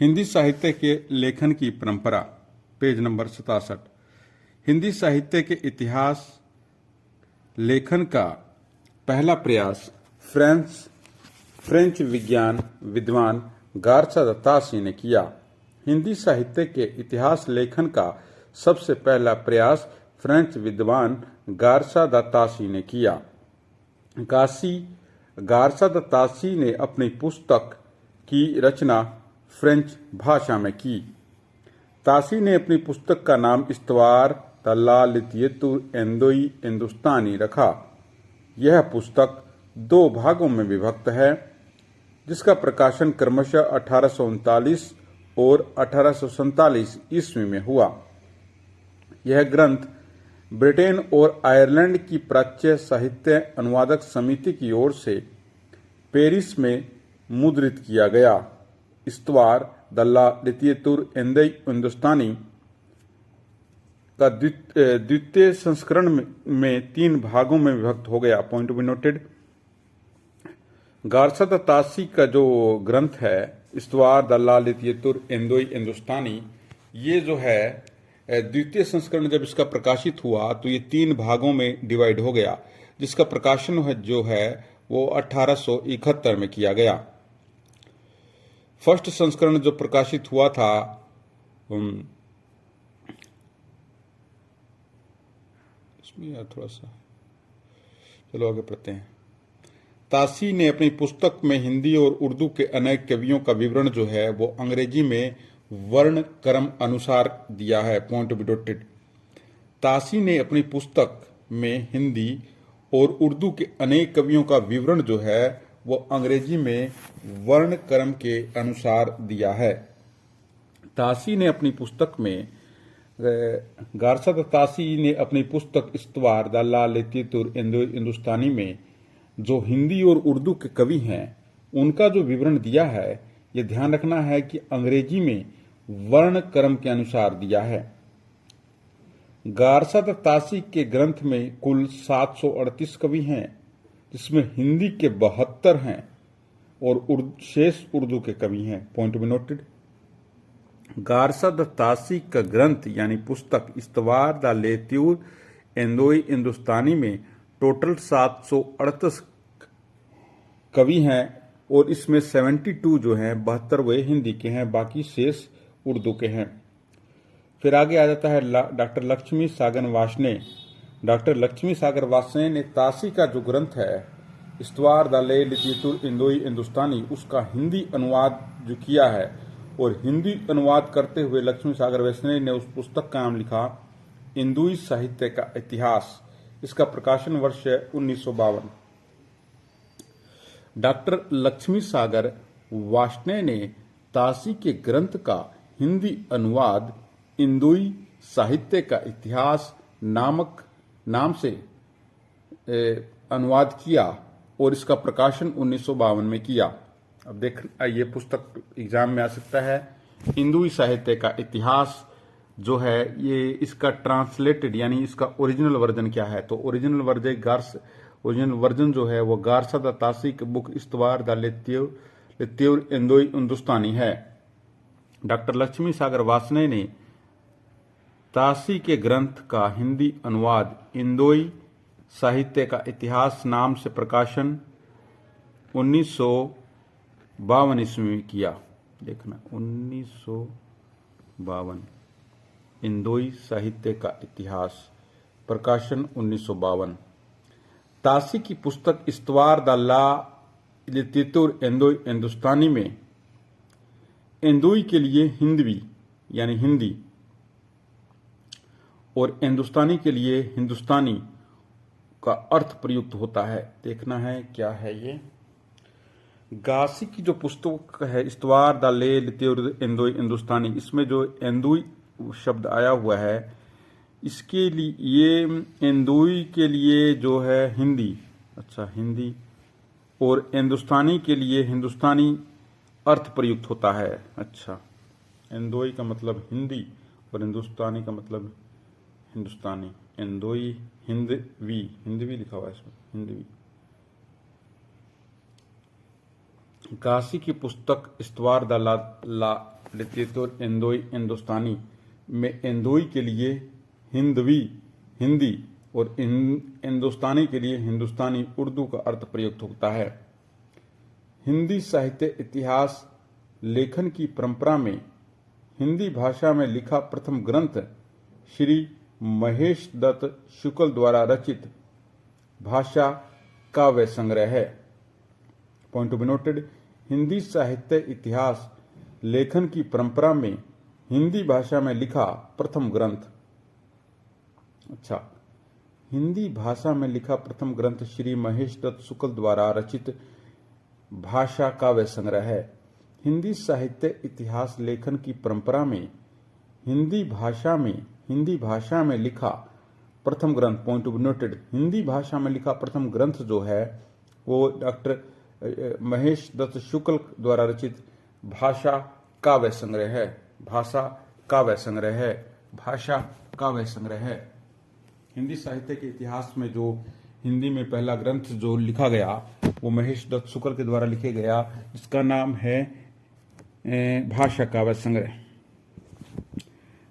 हिंदी साहित्य के लेखन की परंपरा, पेज नंबर 67। हिंदी साहित्य के इतिहास लेखन का पहला प्रयास फ्रेंच विज्ञान विद्वान गार्सा द तासी ने किया। हिंदी साहित्य के इतिहास लेखन का सबसे पहला प्रयास फ्रेंच विद्वान गार्सा द तासी ने किया। गार्सा द तासी ने अपनी पुस्तक की रचना फ्रेंच भाषा में की। तासी ने अपनी पुस्तक का नाम इस्तवार द ला लिटरेचर एंदोई हिंदुस्तानी रखा। यह पुस्तक 2 भागों में विभक्त है, जिसका प्रकाशन क्रमशः 1839 और 1847 ईस्वी में हुआ। यह ग्रंथ ब्रिटेन और आयरलैंड की प्राच्य साहित्य अनुवादक समिति की ओर से पेरिस में मुद्रित किया गया। इस्तवार द ला लिटरेचर एंदोई हिंदुस्तानी का द्वितीय संस्करण में 3 भागों में विभक्त हो गया। Point to be noted. Garcin de Tassy का जो ग्रंथ है इस्तवार द ला लिटरेचर एंदोई हिंदुस्तानी, ये जो है द्वितीय संस्करण जब इसका प्रकाशित हुआ तो ये 3 भागों में डिवाइड हो गया, जिसका प्रकाशन जो है वो 1871 में किया गया। फर्स्ट संस्करण जो प्रकाशित हुआ था इसमें यार थोड़ा सा चलो आगे पढ़ते हैं। तासी ने अपनी पुस्तक में हिंदी और उर्दू के अनेक कवियों का विवरण जो है वो अंग्रेजी में वर्ण क्रम अनुसार दिया है। Point to be noted. Tassy ने अपनी पुस्तक में हिंदी और उर्दू के अनेक कवियों का विवरण जो है वो अंग्रेजी में वर्ण क्रम के अनुसार दिया है। तासी ने अपनी पुस्तक में गार्सा द तासी ने अपनी पुस्तक इस्तवार द ला लिटरेचर एंदोई हिंदुस्तानी में जो हिंदी और उर्दू के कवि हैं उनका जो विवरण दिया है, ये ध्यान रखना है कि अंग्रेजी में वर्ण क्रम के अनुसार दिया है। गार्सा द तासी के ग्रंथ में कुल 738 कवि हैं, जिसमें हिंदी के 72 हैं और शेष उर्दू के कवि हैं। Point to be noted. Garcin de Tassy का ग्रंथ यानी पुस्तक इस्तवार द लिटरेचर एंदोई हिंदुस्तानी में टोटल 738 कवि हैं और इसमें 72 जो हैं 72 वे हिंदी के हैं, बाकी शेष उर्दू के हैं। फिर आगे आ जाता है डॉक्टर लक्ष्मी सागर वार्ष्णेय। डॉक्टर लक्ष्मी सागर वार्ष्णेय ने तासी का जो ग्रंथ है इस्तवार द ला लिटरेचर एंदोई हिंदुस्तानी, उसका हिंदी अनुवाद जो किया है और हिंदी अनुवाद करते हुए लक्ष्मी सागर वार्ष्णेय ने उस पुस्तक का नाम लिखा हिंदुई साहित्य का इतिहास। इसका प्रकाशन वर्ष है 1952। डॉक्टर लक्ष्मी सागर वार्ष्णेय ने तासी के ग्रंथ का हिंदी अनुवाद हिंदुई साहित्य का इतिहास नाम से अनुवाद किया और इसका प्रकाशन 1952 में किया। अब देख, ये पुस्तक एग्जाम में आ सकता है। हिंदुई साहित्य का इतिहास जो है ये इसका ट्रांसलेटेड यानी इसका ओरिजिनल वर्जन क्या है, तो ओरिजिनल वर्जन जो है वो गार्सा द तासी की बुक इस्तवार द लिटरेचर एंदोई हिंदुस्तानी है। डॉक्टर लक्ष्मी सागर वार्ष्णेय ने तासी के ग्रंथ का हिंदी अनुवाद हिंदुई साहित्य का इतिहास नाम से प्रकाशन 1952 ईस्वी में किया। देखना 1952 हिंदुई साहित्य का इतिहास, प्रकाशन 1952। तासी की पुस्तक इस्तवार द ला लिटरेचर एंदोई हिंदुस्तानी में एंदोई के लिए हिंदवी यानी हिंदी और हिंदुस्तानी के लिए हिंदुस्तानी का अर्थ प्रयुक्त होता है। देखना है क्या है ये। गासी की जो पुस्तक है इस्तवार द ला लिटरेचर एंदोई हिंदुस्तानी, इसमें जो एंदोई शब्द आया हुआ है इसके लिए ये हिंदुई के लिए जो है हिंदी, अच्छा हिंदी, और हिंदुस्तानी के लिए हिंदुस्तानी अर्थ प्रयुक्त होता है। अच्छा, हिंदुई का मतलब हिंदी और हिंदुस्तानी का मतलब हिंदुस्तानी। हिंदुई हिंदवी लिखा हुआ है इसमें, हिंदवी। गासी की पुस्तक इस्तवार द ला लिटरेचर इंदोई हिंदुस्तानी में इंदोई के लिए हिंदवी हिंदी और हिंदुस्तानी के लिए हिंदुस्तानी उर्दू का अर्थ प्रयुक्त होता है। हिंदी साहित्य इतिहास लेखन की परंपरा में हिंदी भाषा में लिखा प्रथम ग्रंथ श्री महेश दत्त शुक्ल द्वारा रचित भाषा काव्य संग्रह है। Point to be noted, Hindi साहित्य इतिहास लेखन की परंपरा में हिंदी भाषा में लिखा प्रथम ग्रंथ। अच्छा, हिंदी भाषा में लिखा प्रथम ग्रंथ श्री महेश दत्त शुक्ल द्वारा रचित भाषा काव्य संग्रह है। हिंदी साहित्य इतिहास लेखन की परंपरा में हिंदी भाषा में लिखा प्रथम ग्रंथ, point to be noted, Hindi भाषा में लिखा प्रथम ग्रंथ जो है वो डॉक्टर महेश दत्त शुक्ल द्वारा रचित भाषा काव्य संग्रह है। भाषा काव्य संग्रह है। भाषा काव्य संग्रह है। हिंदी साहित्य के इतिहास में जो हिंदी में पहला ग्रंथ जो लिखा गया वो महेश दत्त शुक्ल के द्वारा लिखे गया, जिसका नाम है भाषा काव्य संग्रह।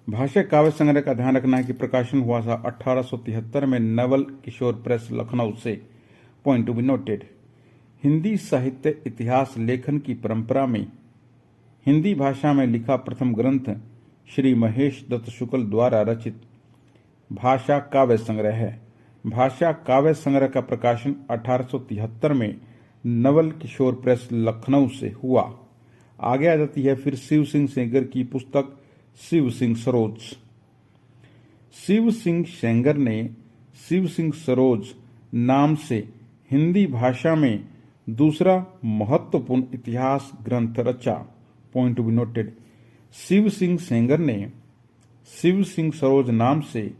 भाषा काव्य संग्रह का ध्यान रखना है कि प्रकाशन हुआ था 1873 में नवल किशोर प्रेस लखनऊ से। Point to be noted, Hindi साहित्य इतिहास लेखन की परंपरा में हिंदी भाषा में लिखा प्रथम ग्रंथ श्री महेश दत्त शुक्ल द्वारा रचित भाषा काव्य संग्रह है। भाषा काव्य संग्रह का प्रकाशन 1873 में नवल किशोर प्रेस लखनऊ से हुआ। आगे आ जाती है फिर शिव सिंह सेंगर की पुस्तक शिव सिंह सरोज। शिव सिंह सेंगर ने शिव सिंह सरोज नाम से हिंदी भाषा में दूसरा महत्वपूर्ण इतिहास ग्रंथ रचा। Point to be noted, Shiv Singh Sengar ने शिव सिंह सरोज नाम से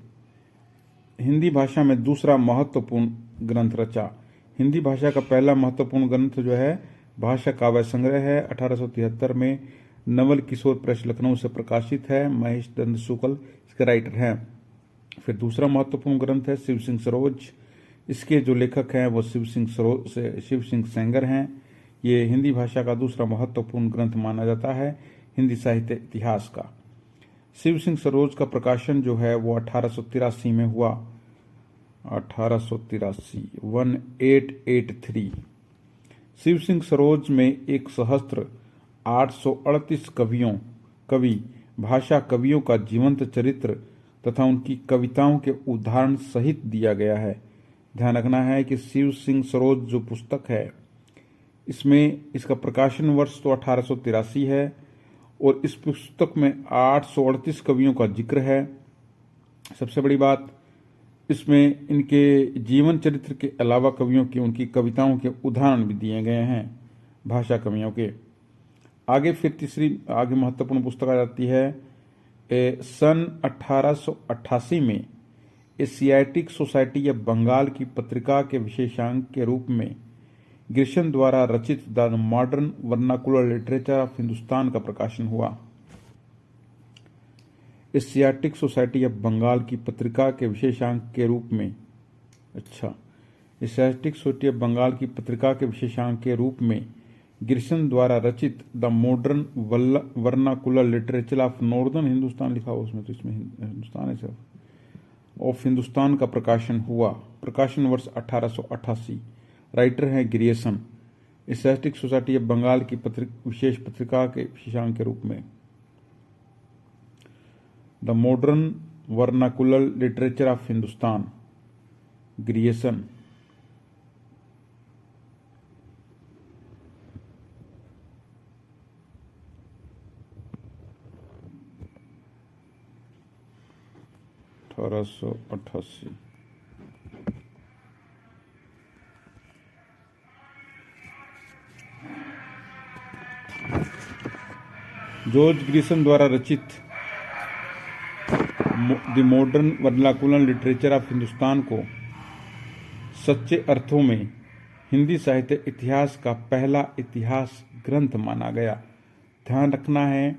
हिंदी भाषा में दूसरा महत्वपूर्ण ग्रंथ रचा। हिंदी भाषा का पहला महत्वपूर्ण ग्रंथ जो है भाषा काव्य संग्रह है, 1873 में नवल किशोर प्रेस लखनऊ से प्रकाशित है। महेश दत्त शुक्ल इसके राइटर हैं। फिर दूसरा महत्वपूर्ण ग्रंथ है शिव सिंह सरोज। इसके जो लेखक हैं वो शिव सिंह सेंगर हैं। ये हिंदी भाषा का दूसरा महत्वपूर्ण ग्रंथ माना जाता है हिंदी साहित्य इतिहास का। शिव सिंह सरोज का प्रकाशन जो है वो 1883 में हुआ। 1883 शिव सिंह सरोज में 1838 कवि भाषा कवियों का जीवंत चरित्र तथा उनकी कविताओं के उदाहरण सहित दिया गया है। ध्यान रखना है कि शिव सिंह सरोज जो पुस्तक है इसमें इसका प्रकाशन वर्ष तो 1883 है और इस पुस्तक में 838 कवियों का जिक्र है। सबसे बड़ी बात, इसमें इनके जीवन चरित्र के अलावा कवियों की उनकी कविताओं के उदाहरण भी दिए गए हैं भाषा कवियों के। आगे फिर तीसरी महत्वपूर्ण पुस्तक आ जाती है सन 1888 में एशियाटिक सोसाइटी या बंगाल की पत्रिका के विशेषांक के रूप में ग्रिशन द्वारा रचित the modern vernacular literature of Hindustan का प्रकाशन हुआ। एशियाटिक सोसाइटी ऑफ बंगाल की पत्रिका के विशेषांक के रूप में एशियाटिक सोसाइटी ऑफ बंगाल की पत्रिका के विशेषांक के रूप में ग्रिशन द्वारा रचित the modern vernacular literature of northern Hindustan लिखा हुआ, उसमें तो इसमें हिंदुस्तान है सब, ऑफ हिंदुस्तान का प्रकाशन हुआ। प्रकाशन वर्ष 1888। राइटर हैं Grierson. Asiatic Society of Bengal की विशेष पत्रिका के विशेषांक के रूप में the modern vernacular literature of Hindustan, Grierson. George Grierson द्वारा रचित the modern vernacular literature of Hindustan को सच्चे अर्थों में हिंदी साहित्य इतिहास का पहला इतिहास ग्रंथ माना गया। ध्यान रखना है,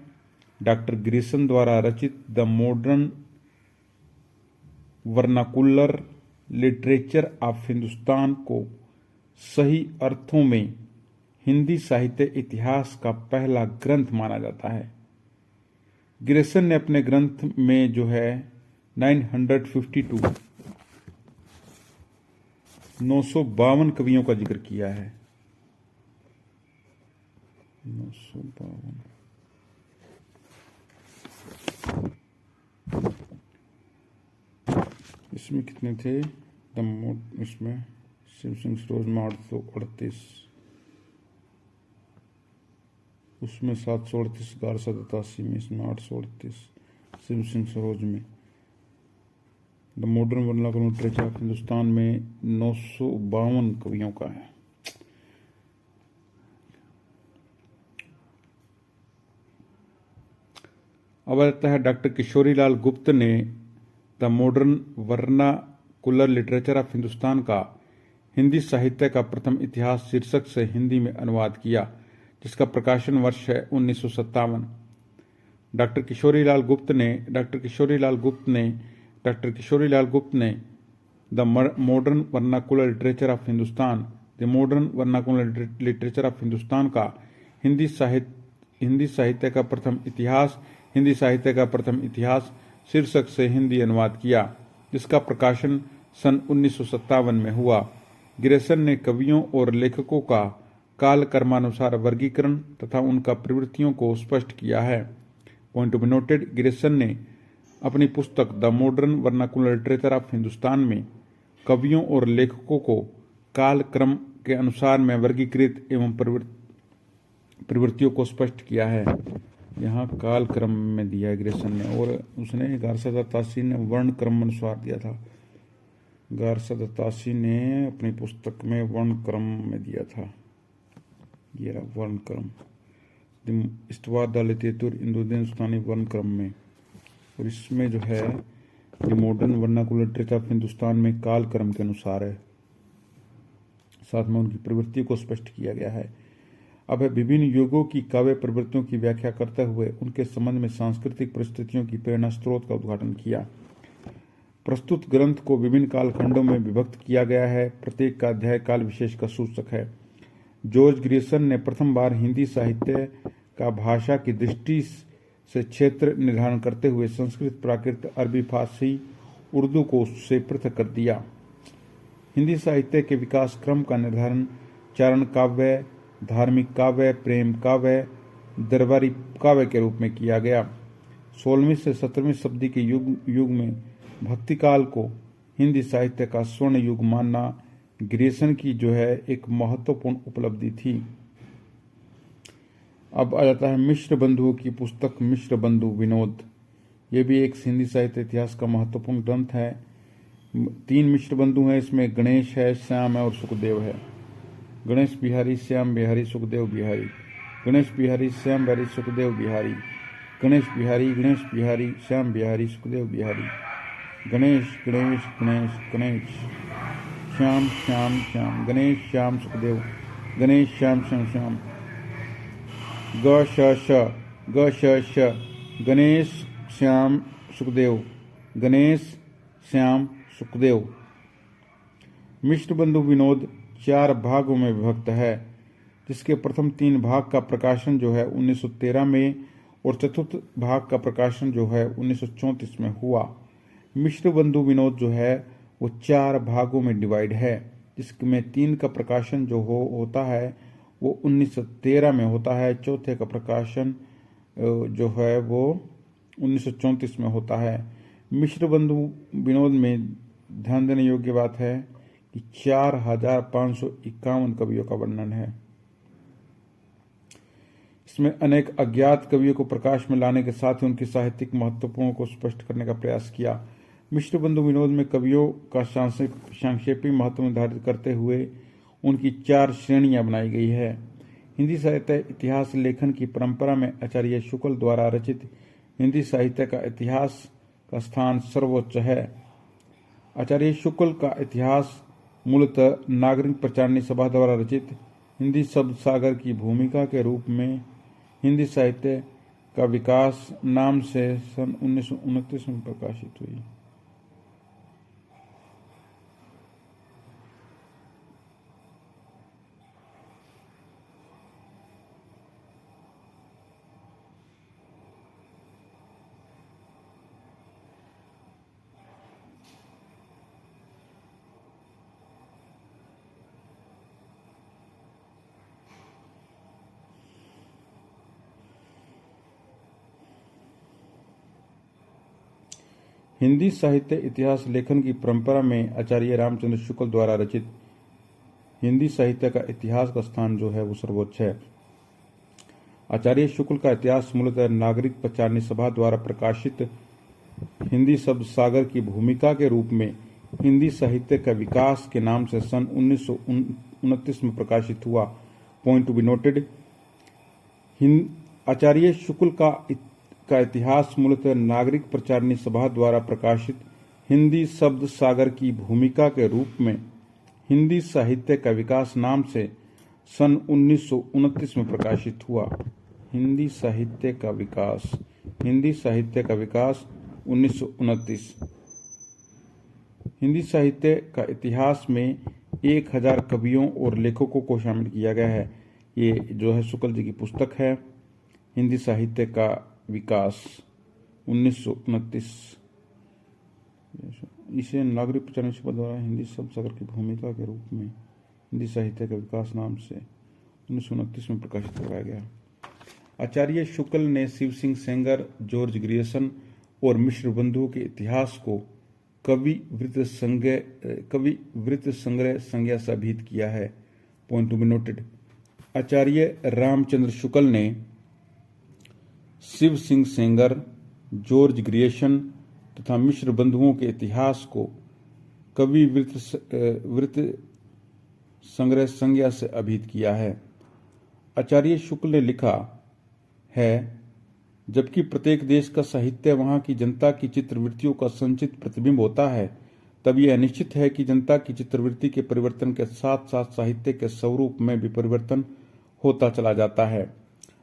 डॉक्टर ग्रियसन द्वारा रचित the modern vernacular literature of Hindustan को सही अर्थों में हिंदी साहित्य इतिहास का पहला ग्रंथ माना जाता है। ग्रेसन ने अपने ग्रंथ में जो है 952 952 कवियों का जिक्र किया है। 952 इसमें कितने थे? इसमें शिव सिंह सरोज में 838, उसमें 738, गारसा दत्तासी में, इसमें 838 शिव सिंह सरोज में। The modern vernacular literature of Hindustan में 952 कवियों का है। अब आता है डॉक्टर किशोरीलाल गुप्त ने the modern vernacular literature of Hindustan का हिंदी साहित्य का प्रथम इतिहास शीर्षक से हिंदी में अनुवाद किया, जिसका प्रकाशन वर्ष है 1957। डॉक्टर किशोरीलाल गुप्त ने the modern vernacular literature of Hindustan का हिंदी साहित्य का प्रथम इतिहास शीर्षक से हिंदी अनुवाद किया, जिसका प्रकाशन सन 1957 में हुआ। ग्रेसन ने कवियों और लेखकों का कालक्रमानुसार वर्गीकरण तथा उनका प्रवृत्तियों को स्पष्ट किया है। Point to be noted, Grayson ने अपनी पुस्तक the modern vernacular literature of Hindustan में कवियों और लेखकों को कालक्रम के अनुसार में वर्गीकृत एवं प्रवृत्तियों को स्पष्ट किया है। यहाँ कालक्रम में दिया है ग्रेसन ने, और उसने गारसा दत्तासी ने वर्ण क्रम अनुसार दिया था। गारसा दत्तासी ने अपनी पुस्तक में वर्ण क्रम में दिया था, ये रहा वर्ण क्रम, इस्तवा दलितेतुर इंदुदीन हिंदुस्तानी वर्ण क्रम में। और इसमें जो है the modern vernacular literature of Hindustan में काल क्रम के अनुसार है, साथ में उनकी प्रवृत्ति को स्पष्ट किया गया है। अब विभिन्न युगों की काव्य प्रवृत्तियों की व्याख्या करते हुए उनके संबंध में सांस्कृतिक परिस्थितियों की प्रेरणा स्रोत का उद्घाटन किया। प्रस्तुत ग्रंथ को विभिन्न कालखंडों में विभक्त किया गया है। प्रत्येक का अध्याय काल विशेष का सूचक है। जॉर्ज ग्रेसन ने प्रथम बार हिंदी साहित्य का भाषा की दृष्टि से क्षेत्र निर्धारण करते हुए संस्कृत, प्राकृत, अरबी, फारसी, उर्दू को उससे पृथक कर दिया। हिंदी साहित्य के विकास क्रम का निर्धारण चारण काव्य, धार्मिक काव्य, प्रेम काव्य, दरबारी काव्य के रूप में किया गया। 16वीं से 17वीं शताब्दी के युग में भक्ति काल को हिंदी साहित्य का स्वर्ण युग मानना ग्रेसन की जो है एक महत्वपूर्ण उपलब्धि थी। अब आ जाता है मिश्र बंधुओं की पुस्तक मिश्र बंधु विनोद। ये भी एक हिंदी साहित्य इतिहास का महत्वपूर्ण ग्रंथ है। 3 मिश्र बंधु हैं, इसमें गणेश है, श्याम है और सुखदेव है। गणेश बिहारी, श्याम बिहारी, सुखदेव बिहारी। गणेश बिहारी, श्याम बिहारी, सुखदेव बिहारी। गणेश बिहारी, श्याम बिहारी, सुखदेव बिहारी। गणेश गणेश गणेश गणेश, श्याम श्याम श्याम, गणेश श्याम सुखदेव, गणेश श्याम श्याम श्याम। ग श श, गणेश श्याम सुखदेव, गणेश श्याम सुखदेव। मिश्र बंधु विनोद 4 भागों में विभक्त है, जिसके प्रथम 3 भाग का प्रकाशन जो है 1913 में और चतुर्थ भाग का प्रकाशन जो है 1934 में हुआ। मिश्र बंधु विनोद जो है वो 4 भागों में डिवाइड है, जिसमें 3 का प्रकाशन जो होता है वो 1913 में होता है। चौथे का प्रकाशन जो है वो 1934 में होता है। मिश्र बंधु विनोद में ध्यान देने योग्य बात है कि 4551 कवियों का वर्णन है। इसमें अनेक अज्ञात कवियों को प्रकाश में लाने के साथ ही उनकी साहित्यिक महत्वपूर्ण को स्पष्ट करने का प्रयास किया। मिश्र बंधु विनोद में कवियों का सांक्षेपिक महत्व निर्धारित करते हुए उनकी 4 श्रेणियां बनाई गई है। हिंदी साहित्य इतिहास लेखन की परंपरा में आचार्य शुक्ल द्वारा रचित हिंदी साहित्य का इतिहास का स्थान सर्वोच्च है। आचार्य शुक्ल का इतिहास मूलतः नागरिक प्रचारणी सभा द्वारा रचित हिंदी शब्द सागर की भूमिका के रूप में हिंदी साहित्य का विकास नाम से सन 1929 में प्रकाशित हुई। हिंदी साहित्य इतिहास लेखन की परंपरा में आचार्य रामचंद्र शुक्ल द्वारा रचित हिंदी साहित्य का इतिहास का स्थान जो है वो सर्वोच्च है। आचार्य शुक्ल का इतिहास मूलतः नागरिक प्रचारणी सभा द्वारा प्रकाशित हिंदी शब्द सागर की भूमिका के रूप में हिंदी साहित्य का विकास के नाम से सन 1929 में प्रकाशित हुआ। पॉइंट टू बी नोटेड, आचार्य शुक्ल का इतिहास मूलतः नागरिक प्रचारणी सभा द्वारा प्रकाशित हिंदी शब्द सागर की भूमिका के रूप में हिंदी साहित्य का विकास नाम से सन 1929 में प्रकाशित हुआ। हिंदी साहित्य का विकास 1929। हिंदी साहित्य का इतिहास में 1000 कवियों और लेखकों को शामिल किया गया है। ये जो है शुक्ल जी की पुस्तक है, हिंदी साहित्य का विकास 1929। इसे नागरिक प्रचारणी सभा द्वारा हिंदी शब्द सागर की भूमिका के रूप में हिंदी साहित्य का विकास नाम से 1929 में प्रकाशित करवाया गया। आचार्य शुक्ल ने शिव सिंह सेंगर, जॉर्ज ग्रियर्सन और मिश्र बंधुओं के इतिहास को कवि वृत्त संग्रह संज्ञा से अभिहित किया है। पॉइंट टू बी नोटेड, आचार्य रामचंद्र शुक्ल ने शिव सिंह सेंगर, जॉर्ज ग्रियर्सन तथा मिश्र बंधुओं के इतिहास को कवि वृत्त संग्रह संज्ञा से अभिहित किया है। आचार्य शुक्ल ने लिखा है, जबकि प्रत्येक देश का साहित्य वहां की जनता की चित्रवृत्तियों का संचित प्रतिबिंब होता है, तब यह निश्चित है कि जनता की चित्रवृत्ति के परिवर्तन के साथ साथ साहित्य के स्वरूप में भी परिवर्तन होता चला जाता है।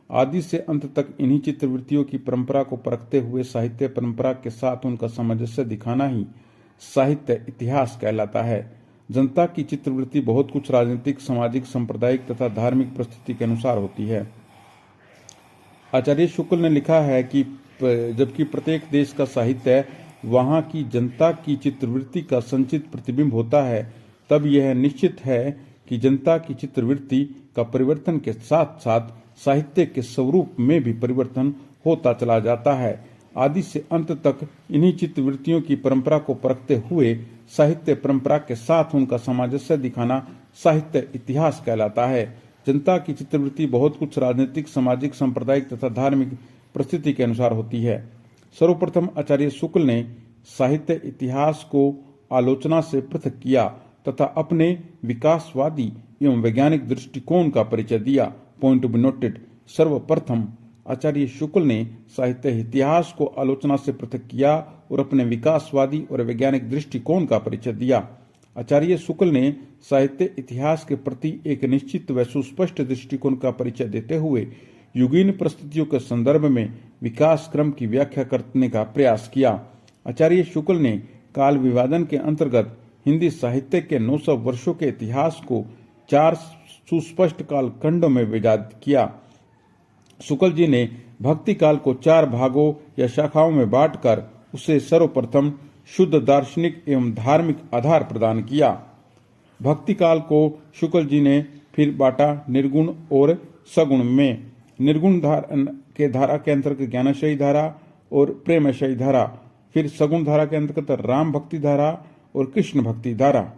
आदि से अंत तक इन्हीं चित्रवृत्तियों की परंपरा को परखते हुए साहित्य परंपरा के साथ उनका सामंजस्य दिखाना ही साहित्य इतिहास कहलाता है। जनता की चित्रवृत्ति बहुत कुछ राजनीतिक, सामाजिक, सांप्रदायिक तथा धार्मिक परिस्थिति के अनुसार होती है। आचार्य शुक्ल ने लिखा है कि जबकि प्रत्येक देश का साहित्य वहां की जनता की चित्रवृत्ति का संचित प्रतिबिंब होता है, तब यह निश्चित है कि जनता की चित्रवृत्ति का परिवर्तन के साथ साथ साहित्य के स्वरूप में भी परिवर्तन होता चला जाता है। आदि से अंत तक इन्हीं चित्रवृत्तियों की परंपरा को परखते हुए साहित्य परंपरा के साथ उनका सामंजस्य दिखाना साहित्य इतिहास कहलाता है। जनता की चित्रवृत्ति बहुत कुछ राजनीतिक, सामाजिक, सांप्रदायिक तथा धार्मिक परिस्थिति के अनुसार होती है। सर्वप्रथम आचार्य शुक्ल ने साहित्य इतिहास को आलोचना से पृथक किया तथा अपने विकासवादी एवं वैज्ञानिक दृष्टिकोण का परिचय दिया। पॉइंट टू बी नोटेड, सर्वप्रथम आचार्य शुक्ल ने साहित्य इतिहास को आलोचना से पृथक किया और अपने विकासवादी और वैज्ञानिक दृष्टिकोण का परिचय दिया। आचार्य शुक्ल ने साहित्य इतिहास के प्रति एक निश्चित व सुस्पष्ट दृष्टिकोण का परिचय देते हुए युगीन परिस्थितियों के संदर्भ में विकास क्रम की व्याख्या करने का प्रयास किया। आचार्य शुक्ल ने काल विवादन के अंतर्गत हिंदी साहित्य के 900 वर्षों के इतिहास को 4 सुस्पष्ट कालखंडों में विभाजित किया। शुक्ल जी ने भक्ति काल को 4 भागों या शाखाओं में बांटकर उसे सर्वप्रथम शुद्ध दार्शनिक एवं धार्मिक आधार प्रदान किया। भक्ति काल को शुक्ल जी ने फिर बांटा निर्गुण और सगुण में। निर्गुण धारा के अंतर्गत ज्ञानशयी धारा और प्रेमशयी धारा, फिर सगुण धारा के अंतर्गत राम भक्ति धारा और कृष्ण भक्ति धारा।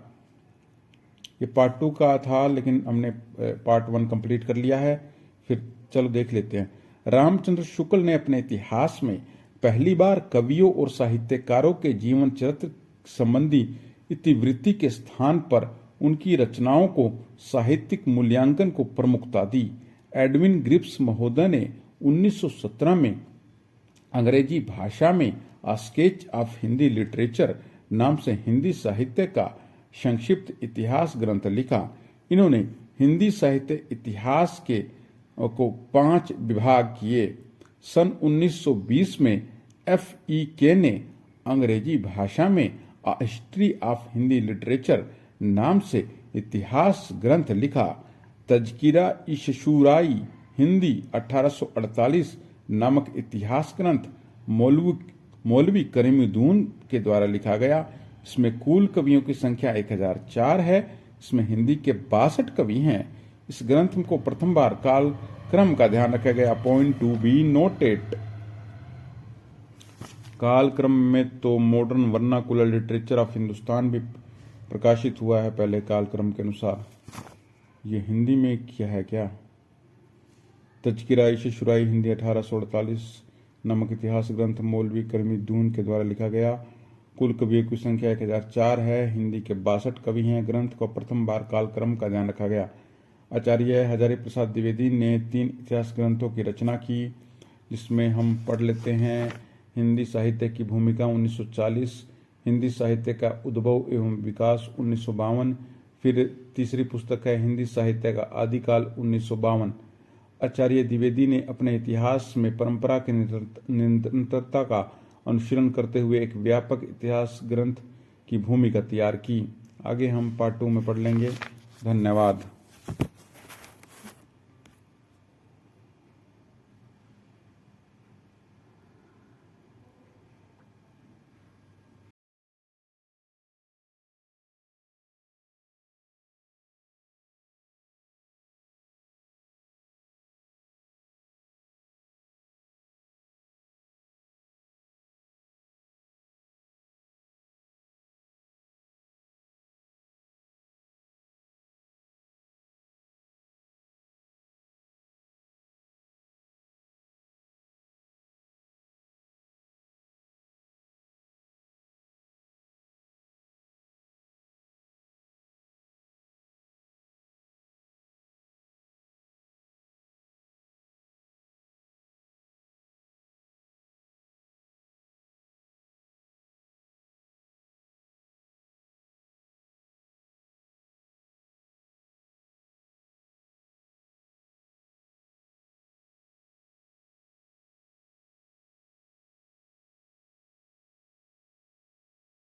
ये पार्ट 2 का था, लेकिन हमने पार्ट 1 कंप्लीट कर लिया है। फिर चलो देख लेते हैं। रामचंद्र शुक्ल ने अपने इतिहास में पहली बार कवियों और साहित्यकारों के जीवन चरित्र संबंधी इतिवृत्ति के स्थान पर उनकी रचनाओं को साहित्यिक मूल्यांकन को प्रमुखता दी। एडविन ग्रिप्स महोदय ने 1917 में अंग्रेजी भाषा में a sketch of Hindi literature नाम से हिंदी साहित्य का संक्षिप्त इतिहास ग्रंथ लिखा। इन्होंने हिंदी साहित्य इतिहास को 5 विभाग किए। सन 1920 में FEK ने अंग्रेजी भाषा में a history of Hindi literature नाम से इतिहास ग्रंथ लिखा। तज़किरा इशशुराई हिंदी 1848 नामक इतिहास ग्रंथ मौलवी करीमुद्दीन के द्वारा लिखा गया। इसमें कुल कवियों की संख्या 1004 है। इसमें हिंदी के 62 कवि हैं। इस ग्रंथ को प्रथम बार काल क्रम का ध्यान रखा गया। Point to be noted. कालक्रम में तो modern vernacular literature of Hindustan भी प्रकाशित हुआ है पहले कालक्रम के अनुसार। ये हिंदी में क्या है क्या? तज़किरा शुराई हिंदी 1848 नामक इतिहास ग्रंथ मौलवी करमी दून के द्वारा लिखा गया। कुल कवियों की संख्या 1004 है। हिंदी के 62 कवि हैं। ग्रंथ को प्रथम बार कालक्रम का ध्यान रखा गया। आचार्य हजारी प्रसाद द्विवेदी ने 3 इतिहास ग्रंथों की रचना की, जिसमें हम पढ़ लेते हैं। हिंदी साहित्य की भूमिका 1940, हिंदी साहित्य का उद्भव एवं विकास 1952, फिर तीसरी पुस्तक है हिंदी साहित्य का आदिकाल 1952। आचार्य द्विवेदी ने अपने इतिहास में परंपरा की निरंतरता का अनुशीलन करते हुए एक व्यापक इतिहास ग्रंथ की भूमिका तैयार की। आगे हम पार्ट 2 में पढ़ लेंगे। धन्यवाद।